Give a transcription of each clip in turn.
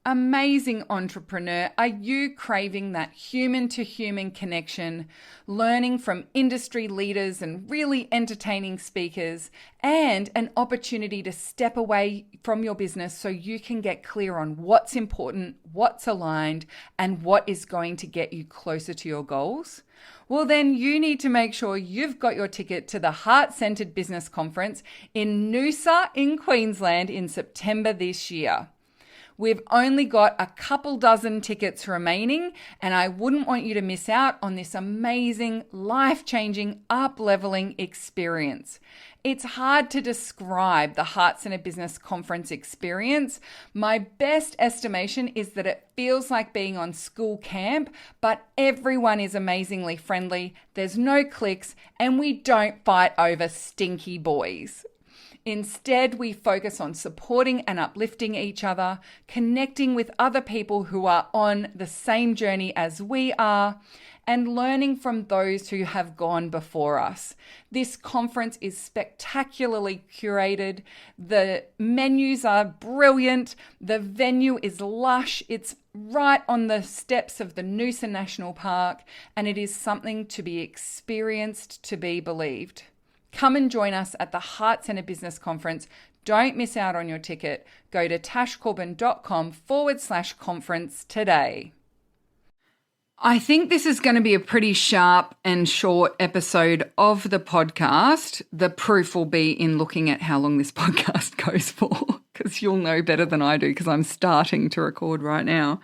Amazing entrepreneur, are you craving that human-to-human connection, learning from industry leaders and really entertaining speakers, and an opportunity to step away from your business so you can get clear on what's important, what's aligned, and what is going to get you closer to your goals? Well, then you need to make sure you've got your ticket to the Heart-Centered Business Conference in Noosa in Queensland in September this year. We've only got a couple dozen tickets remaining, and I wouldn't want you to miss out on this amazing, life-changing, up-leveling experience. It's hard to describe the Heart-Centered Business Conference experience. My best estimation is that it feels like being on school camp, but everyone is amazingly friendly, there's no cliques, and we don't fight over stinky boys. Instead, we focus on supporting and uplifting each other, connecting with other people who are on the same journey as we are, and learning from those who have gone before us. This conference is spectacularly curated. The menus are brilliant. The venue is lush. It's right on the steps of the Noosa National Park, and it is something to be experienced, to be believed. Come and join us at the Heart-Centered Business Conference. Don't miss out on your ticket. Go to tashcorbin.com/conference today. I think this is going to be a pretty sharp and short episode of the podcast. The proof will be in looking at how long this podcast goes for, because you'll know better than I do because I'm starting to record right now.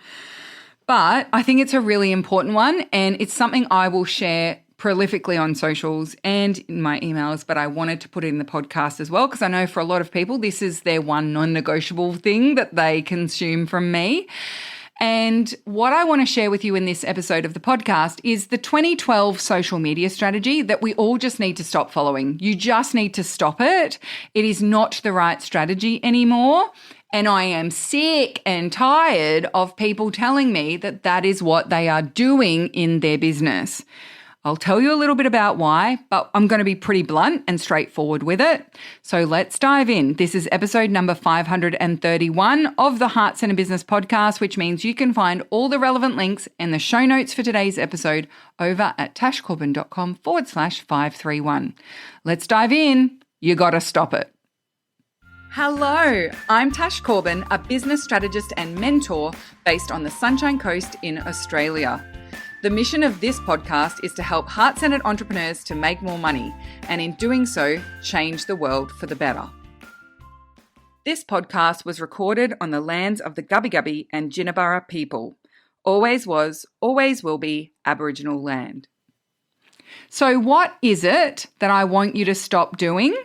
But I think it's a really important one, and it's something I will share prolifically on socials and in my emails, but I wanted to put it in the podcast as well because I know for a lot of people this is their one non-negotiable thing that they consume from me. And what I want to share with you in this episode of the podcast is the 2012 social media strategy that we all just need to stop following. You just need to stop it. It is not the right strategy anymore. And I am sick and tired of people telling me that that is what they are doing in their business. I'll tell you a little bit about why, but I'm going to be pretty blunt and straightforward with it. So let's dive in. This is episode number 531 of the Heart-Centered Business Podcast, which means you can find all the relevant links and the show notes for today's episode over at tashcorbin.com/531. Let's dive in. You got to stop it. Hello, I'm Tash Corbin, a business strategist and mentor based on the Sunshine Coast in Australia. The mission of this podcast is to help heart-centered entrepreneurs to make more money, and in doing so, change the world for the better. This podcast was recorded on the lands of the Gubbi Gubbi and Jinnaburra people. Always was, always will be Aboriginal land. So what is it that I want you to stop doing?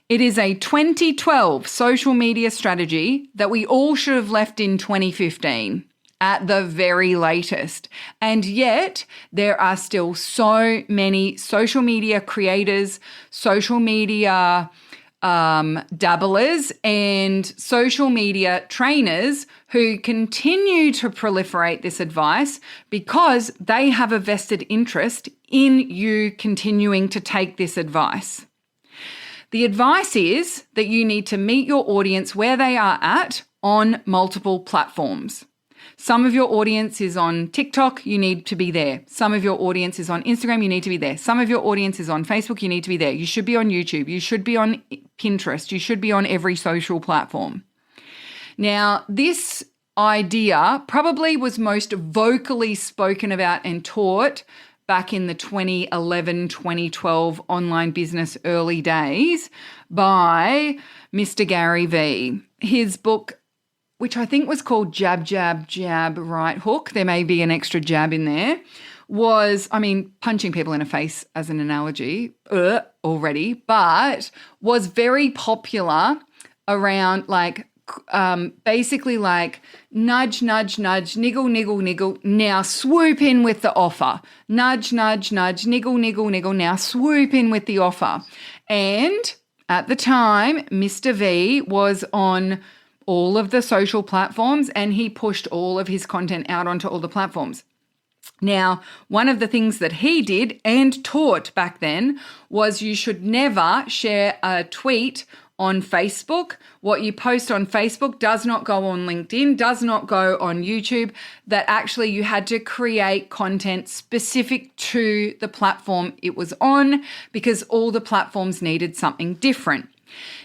It is a 2012 social media strategy that we all should have left in 2015. At the very latest. And yet there are still so many social media creators, social media dabblers and social media trainers who continue to proliferate this advice because they have a vested interest in you continuing to take this advice. The advice is that you need to meet your audience where they are at on multiple platforms. Some of your audience is on TikTok, you need to be there. Some of your audience is on Instagram, you need to be there. Some of your audience is on Facebook, you need to be there. You should be on YouTube, you should be on Pinterest, you should be on every social platform. Now, this idea probably was most vocally spoken about and taught back in the 2011, 2012 online business early days by Mr. Gary Vee. His book, which I think was called Jab, Jab, Jab, Right Hook, there may be an extra jab in there, was, punching people in the face as an analogy already, but was very popular around basically nudge, nudge, nudge, niggle, niggle, niggle, now swoop in with the offer. Nudge, nudge, nudge, niggle, niggle, niggle, now swoop in with the offer. And at the time, Mr. V was on all of the social platforms and he pushed all of his content out onto all the platforms. Now, one of the things that he did and taught back then was you should never share a tweet on Facebook. What you post on Facebook does not go on LinkedIn, does not go on YouTube, that actually you had to create content specific to the platform it was on because all the platforms needed something different.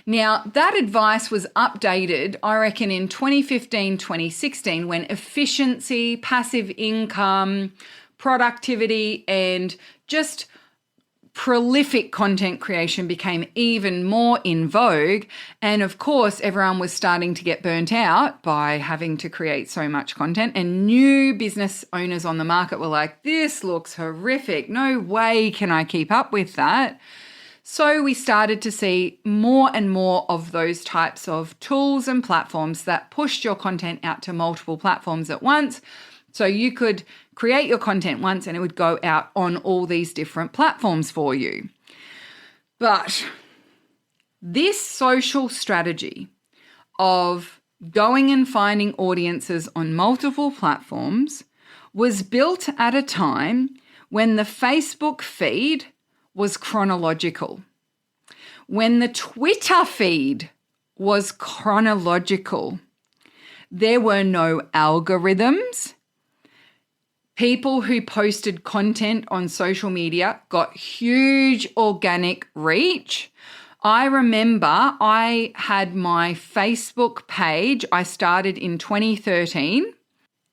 Now, that advice was updated, I reckon, in 2015, 2016, when efficiency, passive income, productivity, and just prolific content creation became even more in vogue. And of course, everyone was starting to get burnt out by having to create so much content. And new business owners on the market were like, this looks horrific. No way can I keep up with that. So we started to see more and more of those types of tools and platforms that pushed your content out to multiple platforms at once. So you could create your content once and it would go out on all these different platforms for you. But this social strategy of going and finding audiences on multiple platforms was built at a time when the Facebook feed was chronological, when the Twitter feed was chronological. There were no algorithms. People who posted content on social media got huge organic reach. I remember I had my Facebook page. I started in 2013.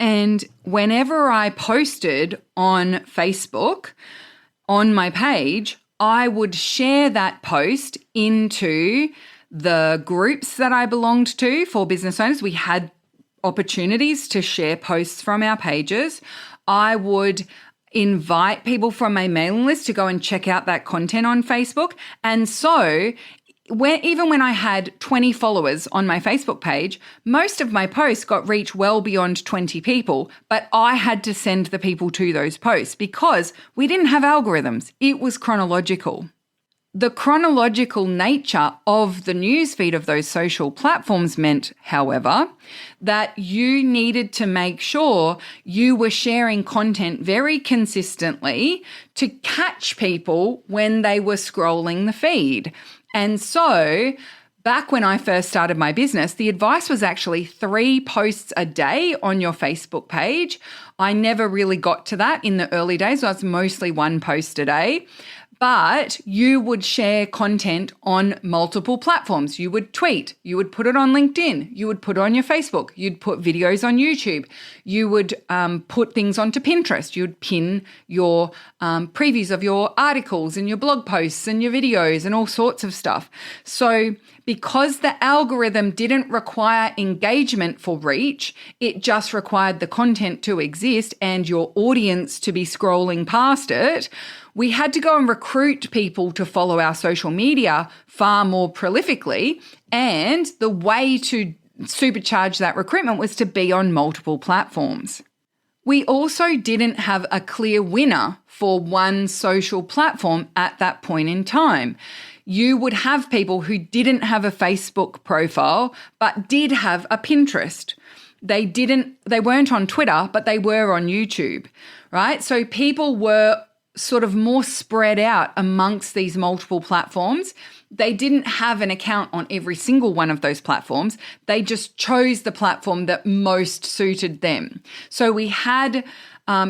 And whenever I posted on Facebook, on my page, I would share that post into the groups that I belonged to for business owners. We had opportunities to share posts from our pages. I would invite people from my mailing list to go and check out that content on Facebook. And so even when I had 20 followers on my Facebook page, most of my posts got reach well beyond 20 people, but I had to send the people to those posts because we didn't have algorithms. It was chronological. The chronological nature of the newsfeed of those social platforms meant, however, that you needed to make sure you were sharing content very consistently to catch people when they were scrolling the feed. And so back when I first started my business, the advice was actually 3 posts a day on your Facebook page. I never really got to that in the early days. So I was mostly 1 post a day. But you would share content on multiple platforms. You would tweet, you would put it on LinkedIn, you would put it on your Facebook, you'd put videos on YouTube, you would put things onto Pinterest, you would pin your previews of your articles and your blog posts and your videos and all sorts of stuff. So because the algorithm didn't require engagement for reach, it just required the content to exist and your audience to be scrolling past it, we had to go and recruit people to follow our social media far more prolifically. And the way to supercharge that recruitment was to be on multiple platforms. We also didn't have a clear winner for one social platform at that point in time. You would have people who didn't have a Facebook profile, but did have a Pinterest. They weren't on Twitter, but they were on YouTube, right? So people were sort of more spread out amongst these multiple platforms. They didn't have an account on every single one of those platforms. They just chose the platform that most suited them. So we had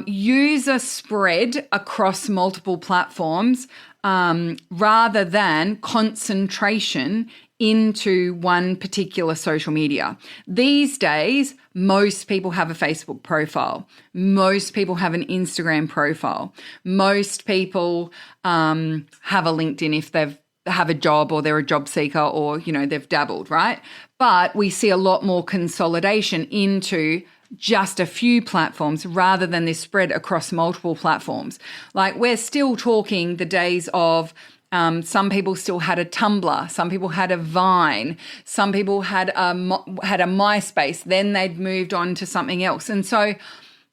user spread across multiple platforms rather than concentration into one particular social media. These days, most people have a Facebook profile. Most people have an Instagram profile. Most people have a LinkedIn if they have a job or they're a job seeker or, they've dabbled, right? But we see a lot more consolidation into just a few platforms rather than this spread across multiple platforms. Like we're still talking the days of some people still had a Tumblr, some people had a Vine, some people had a MySpace, then they'd moved on to something else. And so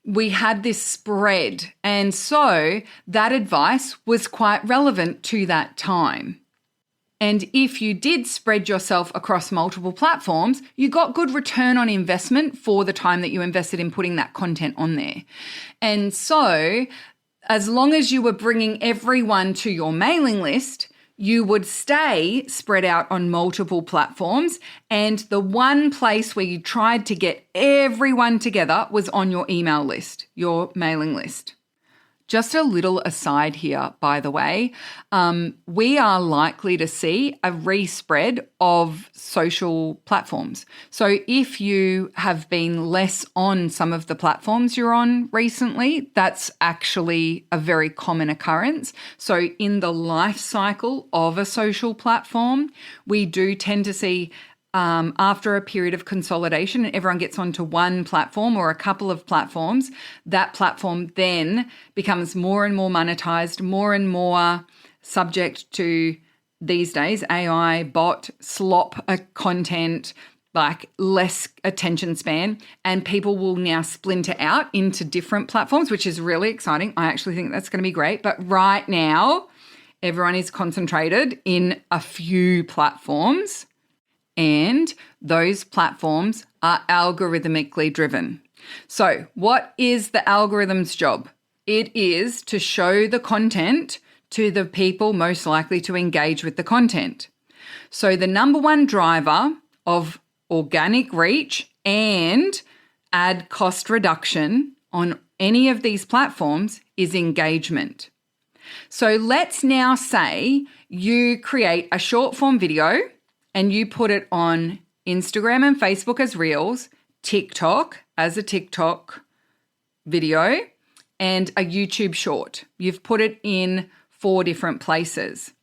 we had this spread. And so that advice was quite relevant to that time. And if you did spread yourself across multiple platforms, you got good return on investment for the time that you invested in putting that content on there. And so as long as you were bringing everyone to your mailing list, you would stay spread out on multiple platforms, and the one place where you tried to get everyone together was on your email list, your mailing list. Just a little aside here, by the way, we are likely to see a respread of social platforms. So if you have been less on some of the platforms you're on recently, that's actually a very common occurrence. So in the life cycle of a social platform, we do tend to see after a period of consolidation and everyone gets onto one platform or a couple of platforms, that platform then becomes more and more monetized, more and more subject to, these days, AI, bot, slop content, like less attention span, and people will now splinter out into different platforms, which is really exciting. I actually think that's going to be great. But right now, everyone is concentrated in a few platforms. And those platforms are algorithmically driven. So what is the algorithm's job? It is to show the content to the people most likely to engage with the content. So the number one driver of organic reach and ad cost reduction on any of these platforms is engagement. So let's now say you create a short form video and you put it on Instagram and Facebook as Reels, TikTok as a TikTok video, and a YouTube short. You've put it in 4 different places.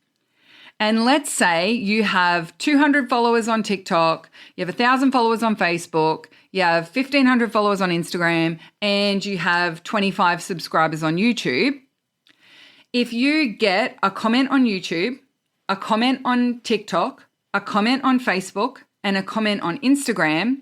And let's say you have 200 followers on TikTok, you have 1,000 followers on Facebook, you have 1,500 followers on Instagram, and you have 25 subscribers on YouTube. If you get a comment on YouTube, a comment on TikTok, a comment on Facebook, and a comment on Instagram,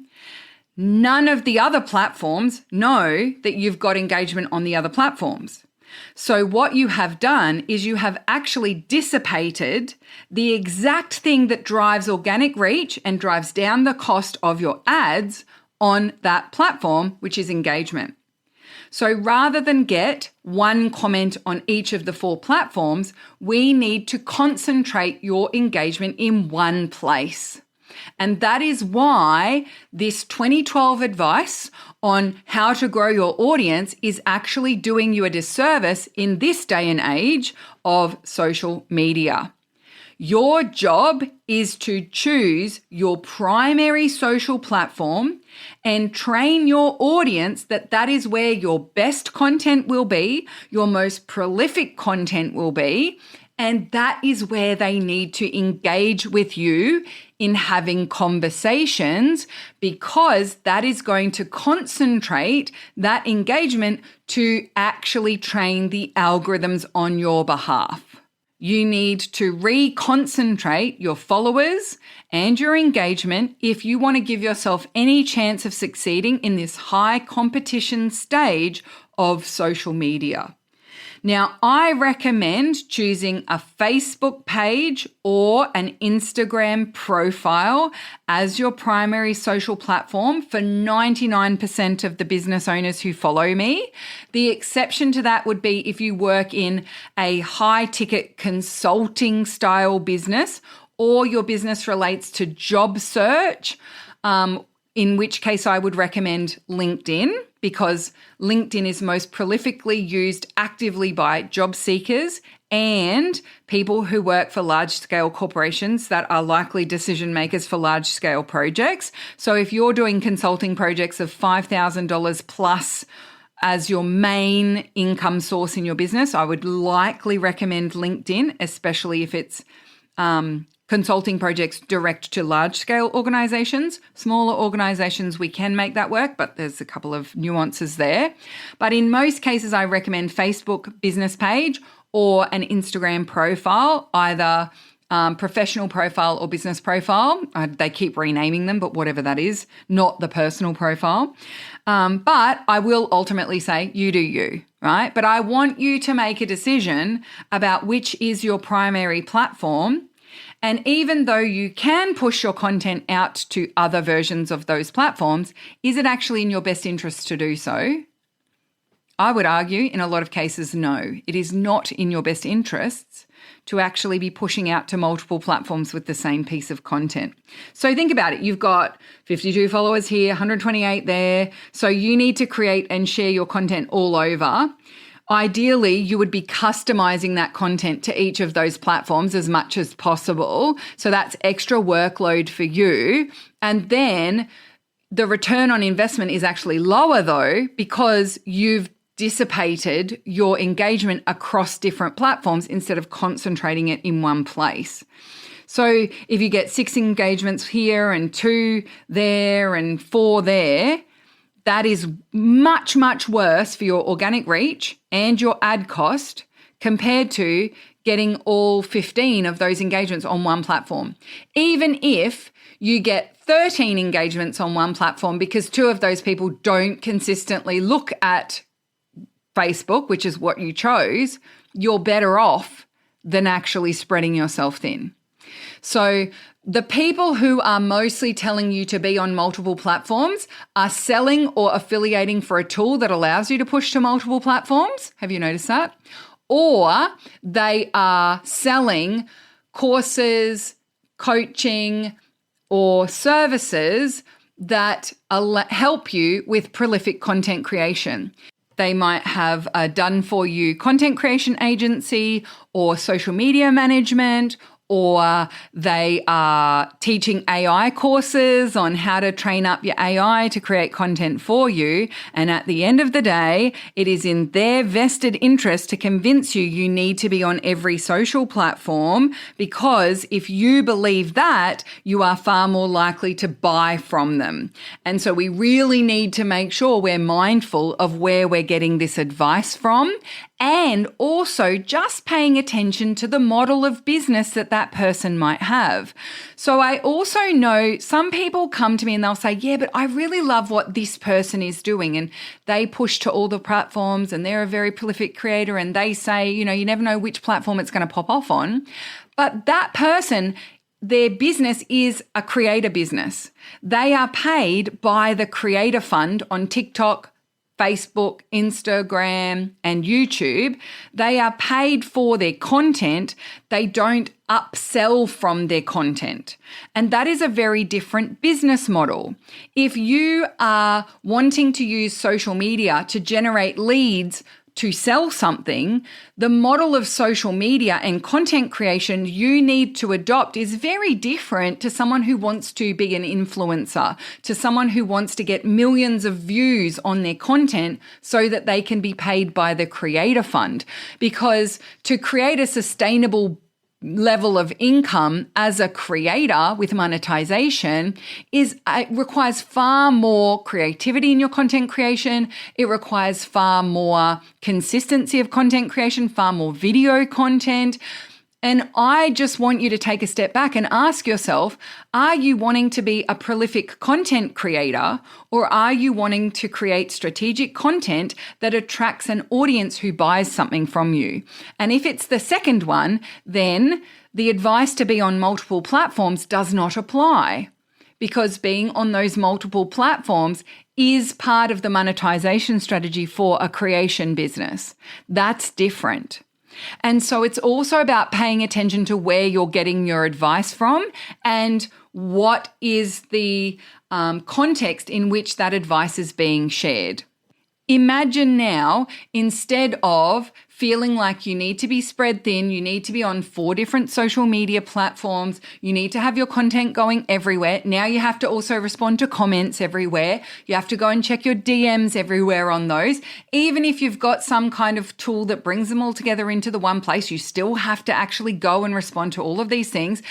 none of the other platforms know that you've got engagement on the other platforms. So what you have done is you have actually dissipated the exact thing that drives organic reach and drives down the cost of your ads on that platform, which is engagement. So rather than get one comment on each of the 4 platforms, we need to concentrate your engagement in one place. And that is why this 2012 advice on how to grow your audience is actually doing you a disservice in this day and age of social media. Your job is to choose your primary social platform and train your audience that is where your best content will be, your most prolific content will be, and that is where they need to engage with you in having conversations, because that is going to concentrate that engagement to actually train the algorithms on your behalf. You need to reconcentrate your followers and your engagement if you want to give yourself any chance of succeeding in this high competition stage of social media. Now, I recommend choosing a Facebook page or an Instagram profile as your primary social platform for 99% of the business owners who follow me. The exception to that would be if you work in a high-ticket consulting style business or your business relates to job search, in which case I would recommend LinkedIn, because LinkedIn is most prolifically used actively by job seekers and people who work for large-scale corporations that are likely decision makers for large-scale projects. So if you're doing consulting projects of $5,000 plus as your main income source in your business, I would likely recommend LinkedIn, especially if it's consulting projects direct to large-scale organizations. Smaller organizations, we can make that work, but there's a couple of nuances there. But in most cases, I recommend Facebook business page or an Instagram profile, either professional profile or business profile. They keep renaming them, but whatever that is, not the personal profile. But I will ultimately say, you do you, right? But I want you to make a decision about which is your primary platform. And even though you can push your content out to other versions of those platforms, is it actually in your best interest to do so? I would argue in a lot of cases, no. It is not in your best interests to actually be pushing out to multiple platforms with the same piece of content. So think about it. You've got 52 followers here, 128 there. So you need to create and share your content all over. Ideally, you would be customizing that content to each of those platforms as much as possible. So that's extra workload for you. And then the return on investment is actually lower though, because you've dissipated your engagement across different platforms instead of concentrating it in one place. So if you get 6 engagements here and 2 there and 4 there, that is much, much worse for your organic reach and your ad cost compared to getting all 15 of those engagements on one platform. Even if you get 13 engagements on one platform because 2 of those people don't consistently look at Facebook, which is what you chose, you're better off than actually spreading yourself thin. So the people who are mostly telling you to be on multiple platforms are selling or affiliating for a tool that allows you to push to multiple platforms. Have you noticed that? Or they are selling courses, coaching, or services that help you with prolific content creation. They might have a done-for-you content creation agency or social media management, or they are teaching AI courses on how to train up your AI to create content for you. And at the end of the day, it is in their vested interest to convince you you need to be on every social platform, because if you believe that, you are far more likely to buy from them. And so we really need to make sure we're mindful of where we're getting this advice from, and also just paying attention to the model of business that person might have. So I also know some people come to me and they'll say, yeah, but I really love what this person is doing. And they push to all the platforms and they're a very prolific creator. And they say, you never know which platform it's going to pop off on. But that person, their business is a creator business. They are paid by the creator fund on TikTok, Facebook, Instagram, and YouTube. They are paid for their content. They don't upsell from their content. And that is a very different business model. If you are wanting to use social media to generate leads to sell something, the model of social media and content creation you need to adopt is very different to someone who wants to be an influencer, to someone who wants to get millions of views on their content so that they can be paid by the creator fund. Because to create a sustainable level of income as a creator with monetization it requires far more creativity in your content creation. It requires far more consistency of content creation, far more video content. And I just want you to take a step back and ask yourself, are you wanting to be a prolific content creator, or are you wanting to create strategic content that attracts an audience who buys something from you? And if it's the second one, then the advice to be on multiple platforms does not apply, because being on those multiple platforms is part of the monetization strategy for a creation business. That's different. And so it's also about paying attention to where you're getting your advice from and what is the context in which that advice is being shared. Imagine now, instead of feeling like you need to be spread thin, you need to be on 4 different social media platforms, you need to have your content going everywhere. Now you have to also respond to comments everywhere. You have to go and check your DMs everywhere on those. Even if you've got some kind of tool that brings them all together into the one place, you still have to actually go and respond to all of these things,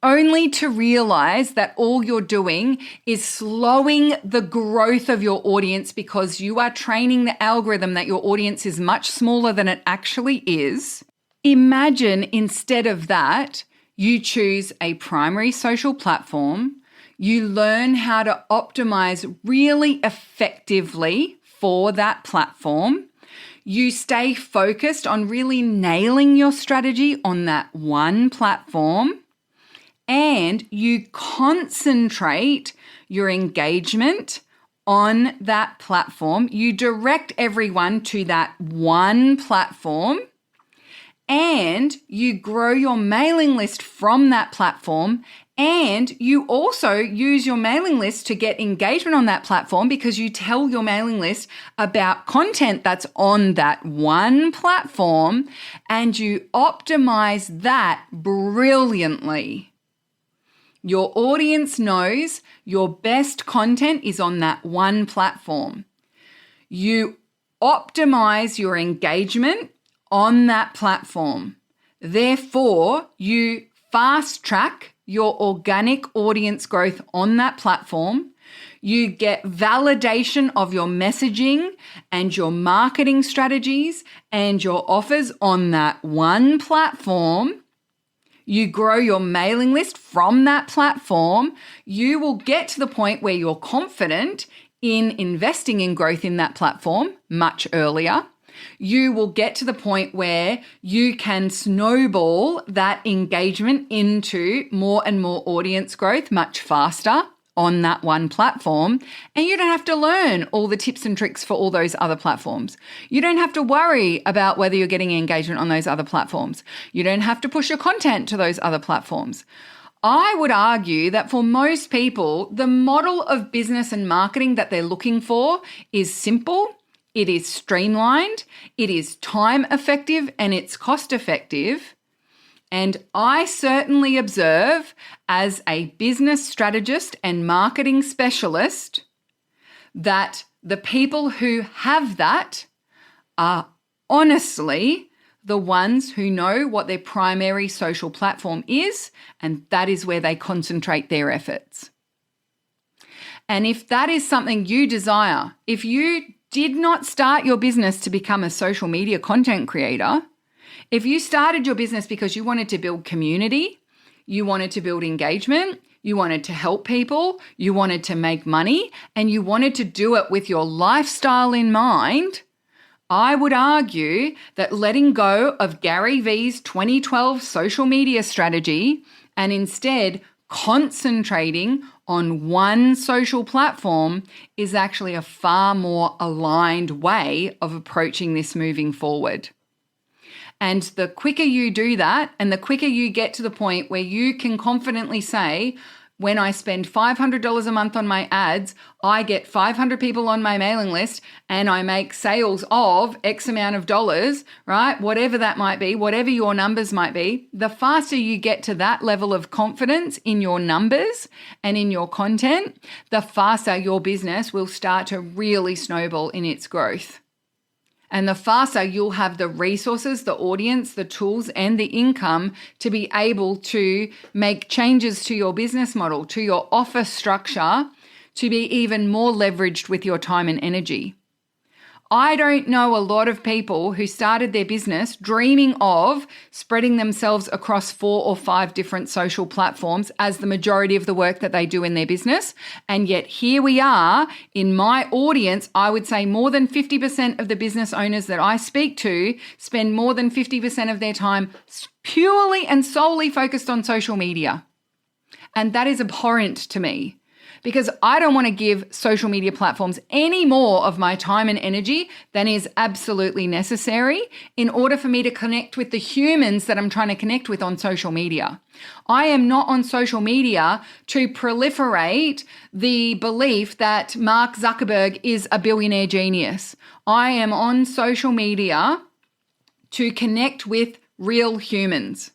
only to realize that all you're doing is slowing the growth of your audience, because you are training the algorithm that your audience is much smaller than it actually is. Imagine instead of that, you choose a primary social platform, you learn how to optimize really effectively for that platform. You stay focused on really nailing your strategy on that one platform, and you concentrate your engagement on that platform. You direct everyone to that one platform, and you grow your mailing list from that platform. And you also use your mailing list to get engagement on that platform because you tell your mailing list about content that's on that one platform, and you optimize that brilliantly. Your audience knows your best content is on that one platform. You optimize your engagement on that platform. Therefore, you fast track your organic audience growth on that platform. You get validation of your messaging and your marketing strategies and your offers on that one platform. You grow your mailing list from that platform. You will get to the point where you're confident in investing in growth in that platform much earlier. You will get to the point where you can snowball that engagement into more and more audience growth much faster on that one platform. And you don't have to learn all the tips and tricks for all those other platforms. You don't have to worry about whether you're getting engagement on those other platforms. You don't have to push your content to those other platforms. I would argue that for most people, the model of business and marketing that they're looking for is simple. It is streamlined, it is time effective, and it's cost effective. And I certainly observe as a business strategist and marketing specialist that the people who have that are honestly the ones who know what their primary social platform is, and that is where they concentrate their efforts. And if that is something you desire, if you did not start your business to become a social media content creator, if you started your business because you wanted to build community, you wanted to build engagement, you wanted to help people, you wanted to make money, and you wanted to do it with your lifestyle in mind, I would argue that letting go of Gary Vee's 2012 social media strategy and instead concentrating on one social platform is actually a far more aligned way of approaching this moving forward. And the quicker you do that, and the quicker you get to the point where you can confidently say, when I spend $500 a month on my ads, I get 500 people on my mailing list and I make sales of X amount of dollars, right? Whatever that might be, whatever your numbers might be, the faster you get to that level of confidence in your numbers and in your content, the faster your business will start to really snowball in its growth. And the faster you'll have the resources, the audience, the tools, and the income to be able to make changes to your business model, to your offer structure, to be even more leveraged with your time and energy. I don't know a lot of people who started their business dreaming of spreading themselves across 4 or 5 different social platforms as the majority of the work that they do in their business. And yet here we are in my audience. I would say more than 50% of the business owners that I speak to spend more than 50% of their time purely and solely focused on social media. And that is abhorrent to me, because I don't want to give social media platforms any more of my time and energy than is absolutely necessary in order for me to connect with the humans that I'm trying to connect with on social media. I am not on social media to proliferate the belief that Mark Zuckerberg is a billionaire genius. I am on social media to connect with real humans.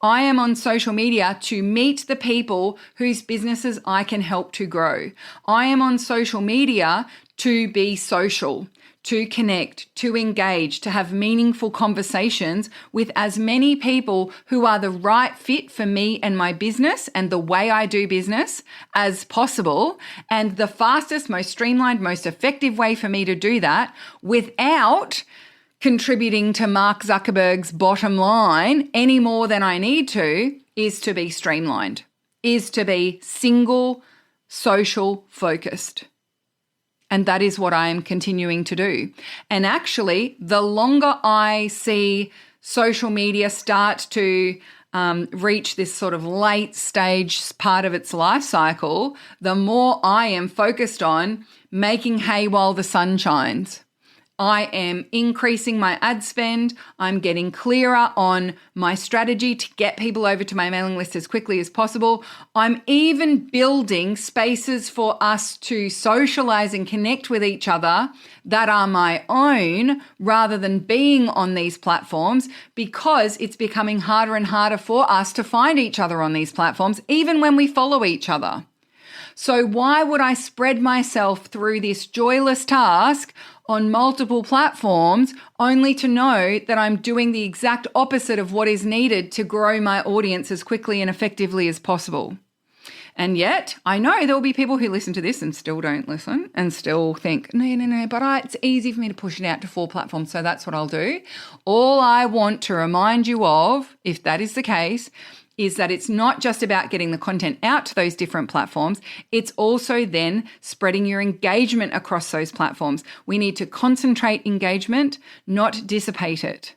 I am on social media to meet the people whose businesses I can help to grow. I am on social media to be social, to connect, to engage, to have meaningful conversations with as many people who are the right fit for me and my business and the way I do business as possible. And the fastest, most streamlined, most effective way for me to do that without contributing to Mark Zuckerberg's bottom line any more than I need to is to be streamlined, is to be single, social focused. And that is what I am continuing to do. And actually, the longer I see social media start to reach this sort of late stage part of its life cycle, the more I am focused on making hay while the sun shines. I am increasing my ad spend. I'm getting clearer on my strategy to get people over to my mailing list as quickly as possible. I'm even building spaces for us to socialize and connect with each other that are my own rather than being on these platforms, because it's becoming harder and harder for us to find each other on these platforms, even when we follow each other. So why would I spread myself through this joyless task on multiple platforms only to know that I'm doing the exact opposite of what is needed to grow my audience as quickly and effectively as possible? And yet, I know there will be people who listen to this and still don't listen and still think, no, but it's easy for me to push it out to 4 platforms, so that's what I'll do. All I want to remind you of, if that is the case, is that it's not just about getting the content out to those different platforms, it's also then spreading your engagement across those platforms. We need to concentrate engagement, not dissipate it.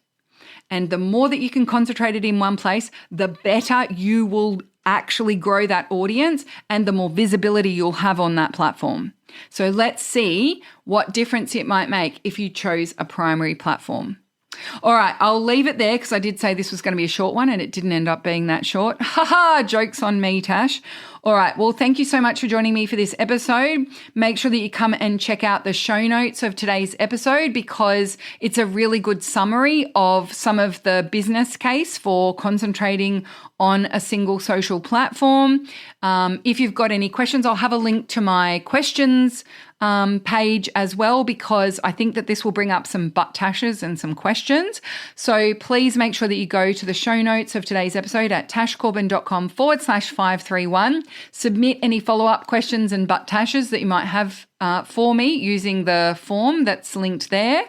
And the more that you can concentrate it in one place, the better you will actually grow that audience and the more visibility you'll have on that platform. So let's see what difference it might make if you chose a primary platform. All right, I'll leave it there because I did say this was going to be a short one and it didn't end up being that short. Joke's on me, Tash. All right, well, thank you so much for joining me for this episode. Make sure that you come and check out the show notes of today's episode because it's a really good summary of some of the business case for concentrating on a single social platform. If you've got any questions, I'll have a link to my questions page as well, because I think that this will bring up some butt tashes and some questions. So please make sure that you go to the show notes of today's episode at tashcorbin.com/531. Submit any follow-up questions and butt tashes that you might have for me using the form that's linked there.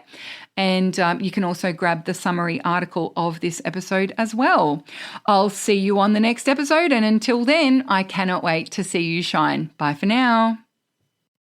And you can also grab the summary article of this episode as well. I'll see you on the next episode. And until then, I cannot wait to see you shine. Bye for now.